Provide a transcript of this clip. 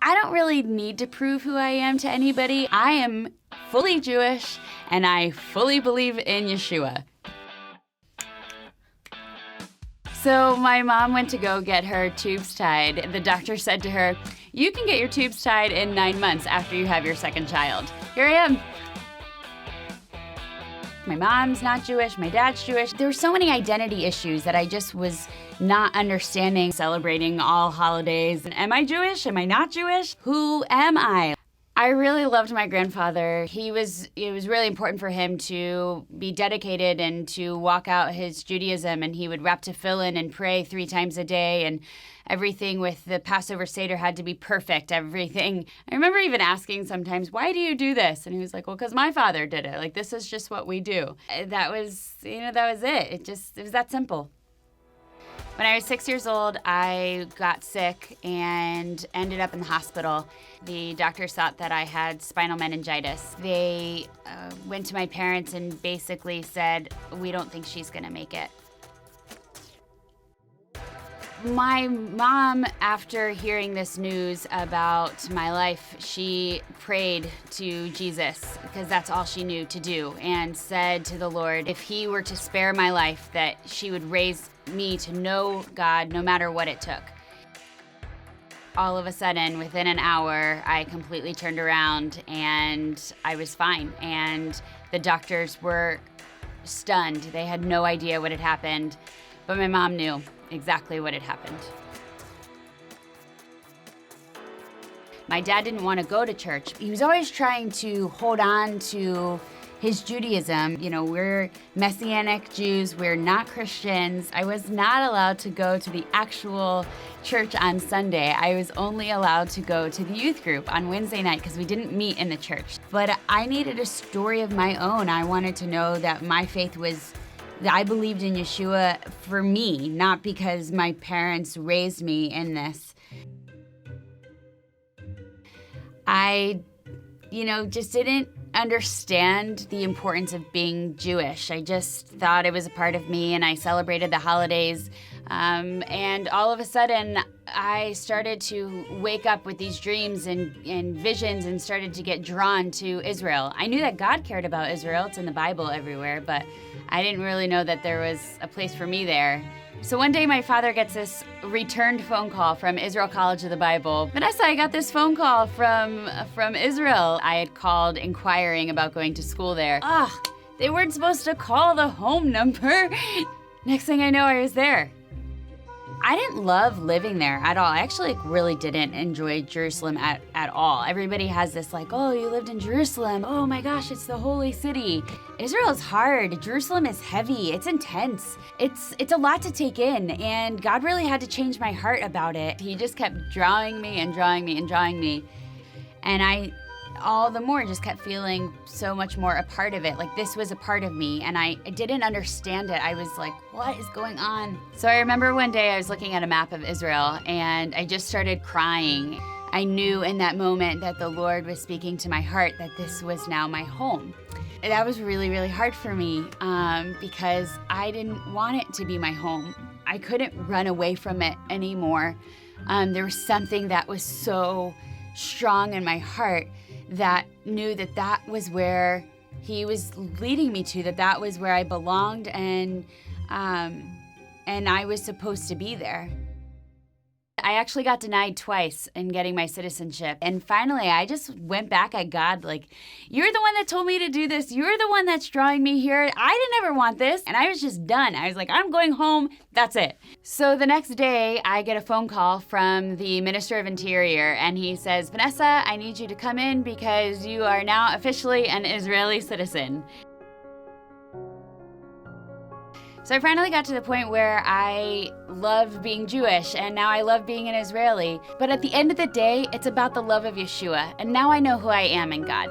I don't really need to prove who I am to anybody. I am fully Jewish, and I fully believe in Yeshua. So my mom went to go get her tubes tied. The doctor said to her, "You can get your tubes tied in 9 months after you have your second child." Here I am. My mom's not Jewish, my dad's Jewish. There were so many identity issues that I just was not understanding, celebrating all holidays. Am I Jewish? Am I not Jewish? Who am I? I really loved my grandfather. It was really important for him to be dedicated and to walk out his Judaism, and he would wrap tefillin and pray 3 times a day, and everything with the Passover Seder had to be perfect, everything. I remember even asking sometimes, "Why do you do this?" And he was like, "Well, because my father did it. Like, this is just what we do." That was it. It was that simple. When I was 6 years old, I got sick and ended up in the hospital. The doctors thought that I had spinal meningitis. They went to my parents and basically said, "We don't think she's gonna make it." My mom, after hearing this news about my life, she prayed to Jesus, because that's all she knew to do, and said to the Lord, if he were to spare my life, that she would raise me to know God no matter what it took. All of a sudden, within an hour, I completely turned around and I was fine. And the doctors were stunned. They had no idea what had happened, but my mom knew exactly what had happened. My dad didn't want to go to church. He was always trying to hold on to his Judaism. You know, we're Messianic Jews, we're not Christians. I was not allowed to go to the actual church on Sunday. I was only allowed to go to the youth group on Wednesday night because we didn't meet in the church. But I needed a story of my own. I wanted to know that my faith was, that I believed in Yeshua for me, not because my parents raised me in this. I, just didn't understand the importance of being Jewish. I just thought it was a part of me, and I celebrated the holidays. And all of a sudden, I started to wake up with these dreams and visions and started to get drawn to Israel. I knew that God cared about Israel. It's in the Bible everywhere, but I didn't really know that there was a place for me there. So one day my father gets this returned phone call from Israel College of the Bible. "Vanessa, I got this phone call from Israel." I had called inquiring about going to school there. They weren't supposed to call the home number. Next thing I know, I was there. I didn't love living there at all. I actually really didn't enjoy Jerusalem at all. Everybody has this "Oh, you lived in Jerusalem. Oh my gosh, it's the holy city." Israel is hard. Jerusalem is heavy. It's intense. It's a lot to take in, and God really had to change my heart about it. He just kept drawing me and drawing me and drawing me. And I all the more just kept feeling so much more a part of it. Like this was a part of me, and I didn't understand it. I was like, what is going on? So I remember one day I was looking at a map of Israel, and I just started crying. I knew in that moment that the Lord was speaking to my heart that this was now my home. That was really, really hard for me because I didn't want it to be my home. I couldn't run away from it anymore. There was something that was so strong in my heart that knew that was where he was leading me to, that was where I belonged, and I was supposed to be there. I actually got denied twice in getting my citizenship. And finally, I just went back at God like, "You're the one that told me to do this. You're the one that's drawing me here. I didn't ever want this." And I was just done. I was like, "I'm going home. That's it." So the next day, I get a phone call from the Minister of Interior, and he says, "Vanessa, I need you to come in because you are now officially an Israeli citizen." So I finally got to the point where I loved being Jewish, and now I love being an Israeli. But at the end of the day, it's about the love of Yeshua, and now I know who I am in God.